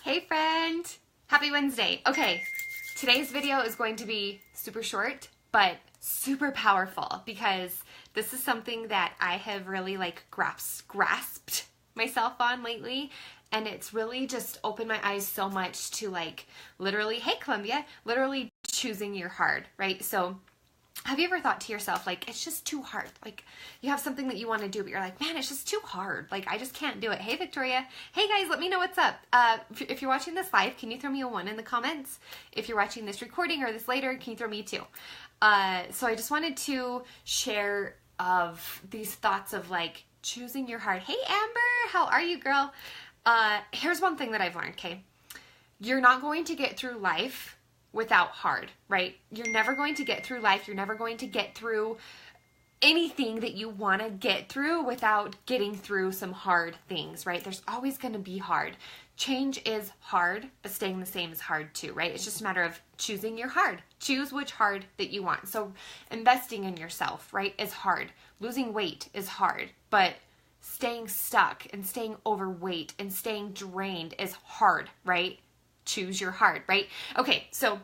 Hey friend! Happy Wednesday. Okay, today's video is going to be super short, but super powerful because this is something that I have really grasped myself on lately, and it's really just opened my eyes so much to literally, hey Columbia, literally choosing your heart, right? So have you ever thought to yourself, it's just too hard? You have something that you want to do, but you're like, man, it's just too hard. I just can't do it. Hey, Victoria. Hey, guys, let me know what's up. If you're watching this live, can you throw me a 1 in the comments? If you're watching this recording or this later, can you throw me a 2? So I just wanted to share of these thoughts of, choosing your heart. Hey, Amber, how are you, girl? Here's one thing that I've learned, okay? You're not going to get through life without hard, right? You're never going to get through life. You're never going to get through anything that you want to get through without getting through some hard things, right? There's always going to be hard. Change is hard, but staying the same is hard too, right? It's just a matter of choosing your hard. Choose which hard that you want. So investing in yourself, right, is hard. Losing weight is hard, but staying stuck and staying overweight and staying drained is hard, right? Choose your heart, right? Okay, so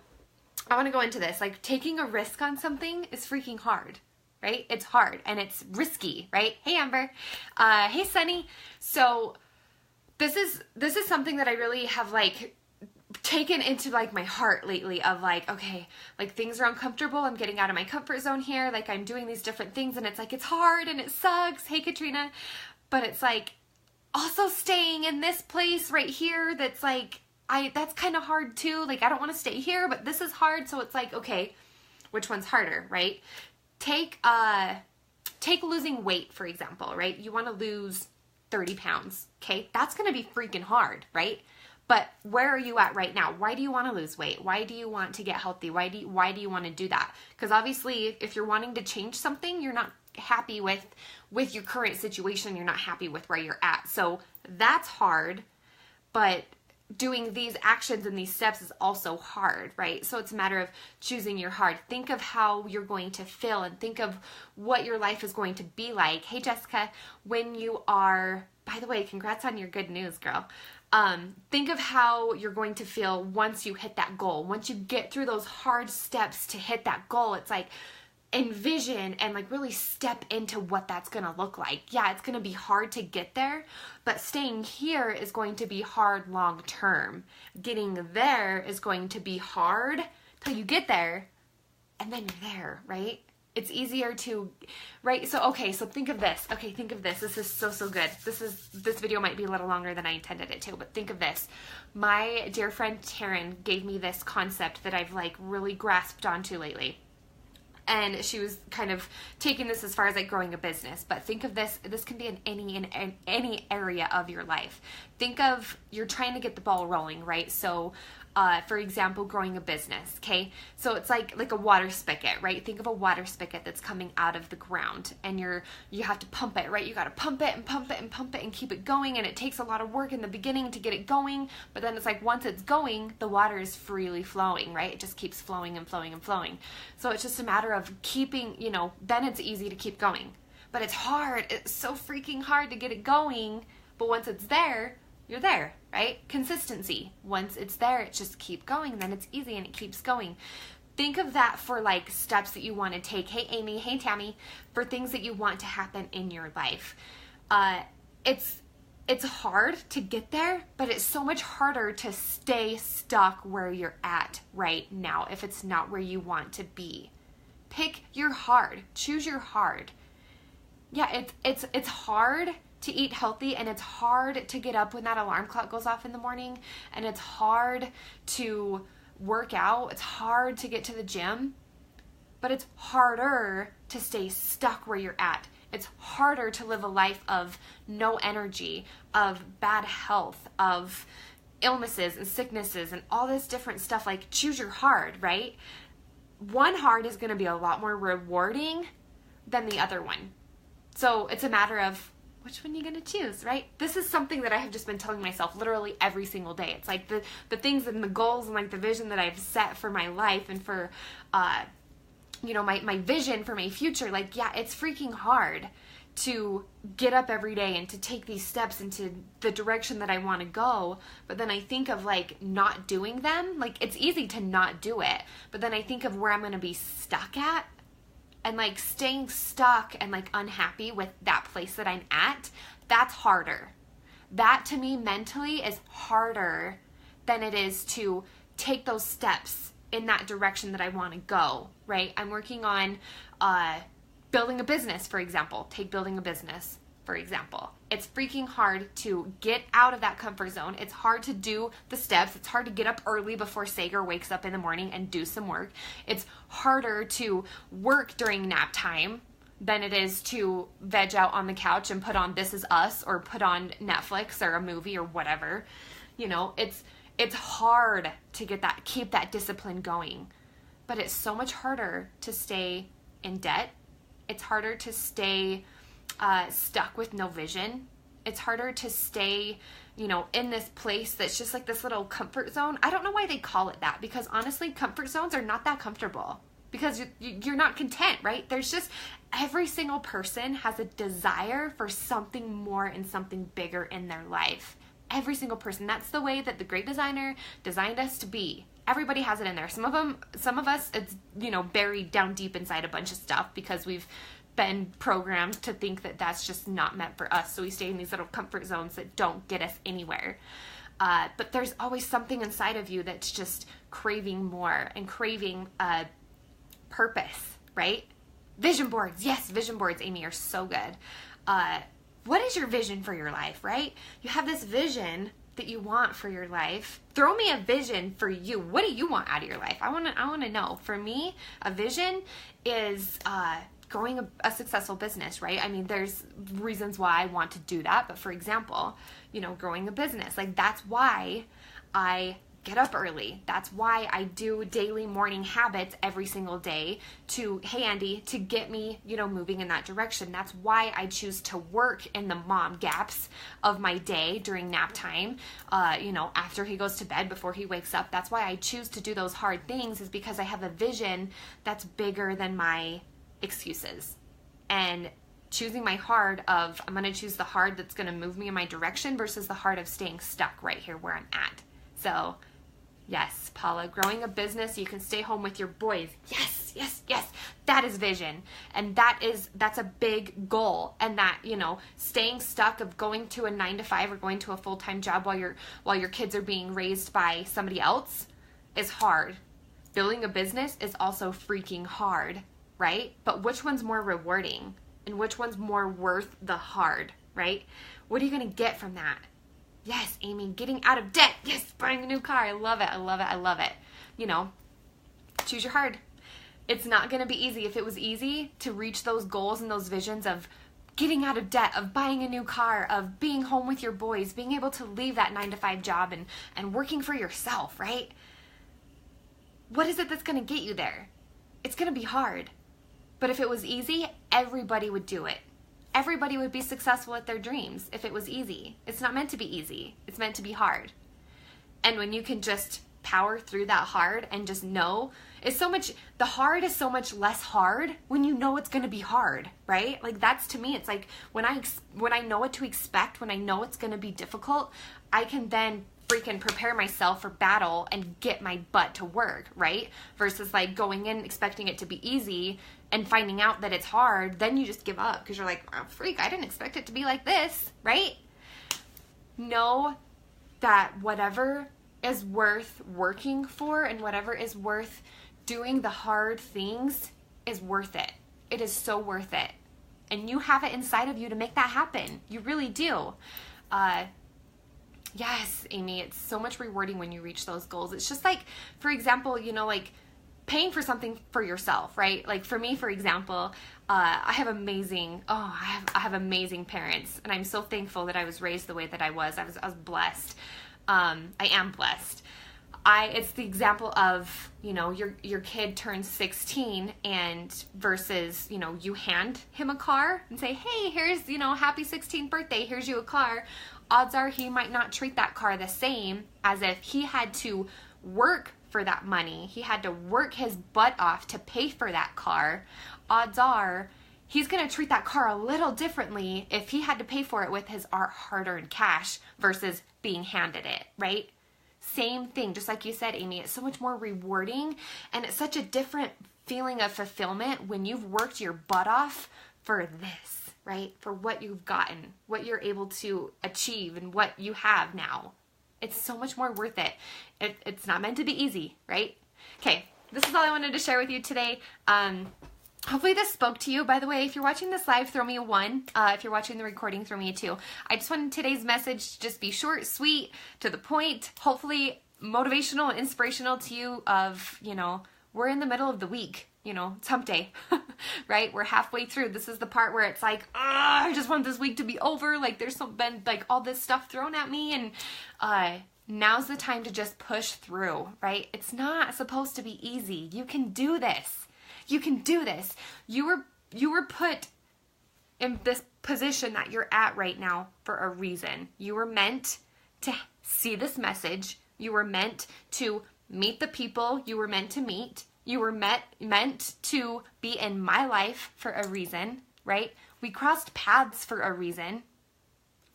I want to go into this. Taking a risk on something is freaking hard, right? It's hard and it's risky, right? Hey, Amber. Hey, Sunny. So this is something that I really have taken into my heart lately of okay, things are uncomfortable. I'm getting out of my comfort zone here. I'm doing these different things and it's hard and it sucks. Hey, Katrina. But it's also staying in this place right here that's that's kind of hard too. I don't want to stay here, but this is hard. So it's okay, which one's harder, right? Take losing weight, for example, right? You want to lose 30 pounds, okay? That's going to be freaking hard, right? But where are you at right now? Why do you want to lose weight? Why do you want to get healthy? Why do you want to do that? Because obviously, if you're wanting to change something, you're not happy with your current situation. You're not happy with where you're at. So that's hard, but doing these actions and these steps is also hard, right? So it's a matter of choosing your heart. Think of how you're going to feel and think of what your life is going to be like. Hey, Jessica, when you are, by the way, congrats on your good news, girl. Think of how you're going to feel once you hit that goal. Once you get through those hard steps to hit that goal, it's envision and really step into what that's going to look like. Yeah, it's going to be hard to get there, but staying here is going to be hard long term. Getting there is going to be hard till you get there, and then you're there, right? It's easier to, right? So, okay, so think of this. Okay, think of this. This is so good. This video might be a little longer than I intended it to, but think of this. My dear friend Taryn gave me this concept that I've really grasped onto lately. And she was kind of taking this as far as growing a business. But think of this can be in any area of your life. Think of you're trying to get the ball rolling, right? So for example, growing a business, okay? So it's like a water spigot, right? Think of a water spigot that's coming out of the ground and you have to pump it, right? You got to pump it and pump it and pump it and keep it going, and it takes a lot of work in the beginning to get it going, but then it's once it's going, the water is freely flowing, right? It just keeps flowing and flowing and flowing. So it's just a matter of keeping, then it's easy to keep going. But it's hard. It's so freaking hard to get it going, but once it's there, you're there, right? Consistency. Once it's there, it just keep going, then it's easy and it keeps going. Think of that for steps that you want to take. Hey, Amy. Hey, Tammy. For things that you want to happen in your life. It's hard to get there, but it's so much harder to stay stuck where you're at right now if it's not where you want to be. Pick your hard. Choose your hard. Yeah, it's hard to eat healthy, and it's hard to get up when that alarm clock goes off in the morning, and it's hard to work out. It's hard to get to the gym, but it's harder to stay stuck where you're at. It's harder to live a life of no energy, of bad health, of illnesses and sicknesses and all this different stuff. Choose your hard, right? One hard is going to be a lot more rewarding than the other one. So it's a matter of which one are you going to choose, right? This is something that I have just been telling myself literally every single day. It's the things and the goals and the vision that I've set for my life and for, my vision for my future. Yeah, it's freaking hard to get up every day and to take these steps into the direction that I want to go. But then I think of like not doing them. Like it's easy to not do it, but then I think of where I'm going to be stuck at, and like staying stuck and like unhappy with that place that I'm at. That's harder. That to me mentally is harder than it is to take those steps in that direction that I want to go, right? I'm working on building a business, for example. Take building a business, for example. It's freaking hard to get out of that comfort zone. It's hard to do the steps. It's hard to get up early before Sager wakes up in the morning and do some work. It's harder to work during nap time than it is to veg out on the couch and put on This Is Us or put on Netflix or a movie or whatever. You know, it's hard to keep that discipline going. But it's so much harder to stay in debt. It's harder to stay stuck with no vision. It's harder to stay, you know, in this place that's just like this little comfort zone. I don't know why they call it that, because honestly, comfort zones are not that comfortable because you're not content, right? There's just, every single person has a desire for something more and something bigger in their life. Every single person. That's the way that the great designer designed us to be. Everybody has it in there. Some of us, it's, you know, buried down deep inside a bunch of stuff because we've been programmed to think that that's just not meant for us. So we stay in these little comfort zones that don't get us anywhere. But there's always something inside of you that's just craving more and craving purpose, right? Vision boards. Yes, vision boards, Amy, are so good. What is your vision for your life, right? You have this vision that you want for your life. Throw me a vision for you. What do you want out of your life? I want to know. For me, a vision is growing a successful business, right? I mean, there's reasons why I want to do that, but for example, you know, growing a business, like that's why I get up early. That's why I do daily morning habits every single day to, hey Andy, to get me, you know, moving in that direction. That's why I choose to work in the mom gaps of my day during nap time, you know, after he goes to bed, before he wakes up. That's why I choose to do those hard things, is because I have a vision that's bigger than my excuses. And choosing my hard of, I'm going to choose the hard that's going to move me in my direction versus the hard of staying stuck right here where I'm at. So yes, Paula, growing a business, you can stay home with your boys. Yes, yes, yes. That is vision. And that's a big goal. And that, you know, staying stuck of going to a 9-to-5 or going to a full-time job while your kids are being raised by somebody else is hard. Building a business is also freaking hard, right? But which one's more rewarding? And which one's more worth the hard, right? What are you going to get from that? Yes, Amy, getting out of debt. Yes, buying a new car. I love it. I love it. I love it. You know, choose your hard. It's not going to be easy. If it was easy to reach those goals and those visions of getting out of debt, of buying a new car, of being home with your boys, being able to leave that 9-to-5 job and working for yourself, right? What is it that's going to get you there? It's going to be hard. But if it was easy, everybody would do it. Everybody would be successful at their dreams if it was easy. It's not meant to be easy. It's meant to be hard. And when you can just power through that hard and just know, the hard is so much less hard when you know it's going to be hard, right? Like that's, to me, it's like when I know what to expect, when I know it's going to be difficult, I can then freaking prepare myself for battle and get my butt to work, right? Versus like going in expecting it to be easy and finding out that it's hard, then you just give up because you're like, oh, freak, I didn't expect it to be like this, right? Know that whatever is worth working for and whatever is worth doing the hard things is worth it. It is so worth it. And you have it inside of you to make that happen. You really do. Yes, Amy, it's so much rewarding when you reach those goals. It's just like, for example, you know, like paying for something for yourself, right? Like for me, for example, I have amazing parents, and I'm so thankful that I was raised the way that I was. I was blessed. I am blessed. It's the example of, you know, your kid turns 16 and versus, you know, you hand him a car and say, hey, here's, you know, happy 16th birthday. Here's you a car. Odds are he might not treat that car the same as if he had to work for that money. He had to work his butt off to pay for that car. Odds are he's going to treat that car a little differently if he had to pay for it with his hard-earned cash versus being handed it, right? Same thing, just like you said, Amy, it's so much more rewarding, and it's such a different feeling of fulfillment when you've worked your butt off for this, right? For what you've gotten, what you're able to achieve, and what you have now. It's so much more worth it. It's not meant to be easy, right? Okay, this is all I wanted to share with you today. Hopefully this spoke to you. By the way, if you're watching this live, throw me a 1. If you're watching the recording, throw me a 2. I just wanted today's message to just be short, sweet, to the point, hopefully motivational and inspirational to you of, you know, we're in the middle of the week, you know, it's hump day, right? We're halfway through. This is the part where it's like, I just want this week to be over. Like there's been like all this stuff thrown at me, and now's the time to just push through, right? It's not supposed to be easy. You can do this. You can do this. You were put in this position that you're at right now for a reason. You were meant to see this message. You were meant to meet the people you were meant to meet. You were meant to be in my life for a reason, right? We crossed paths for a reason.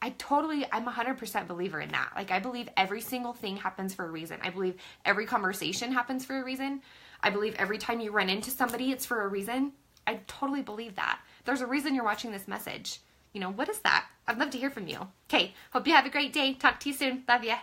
I'm 100% believer in that. Like, I believe every single thing happens for a reason. I believe every conversation happens for a reason. I believe every time you run into somebody, it's for a reason. I totally believe that. There's a reason you're watching this message. You know, what is that? I'd love to hear from you. Okay, hope you have a great day. Talk to you soon. Love ya.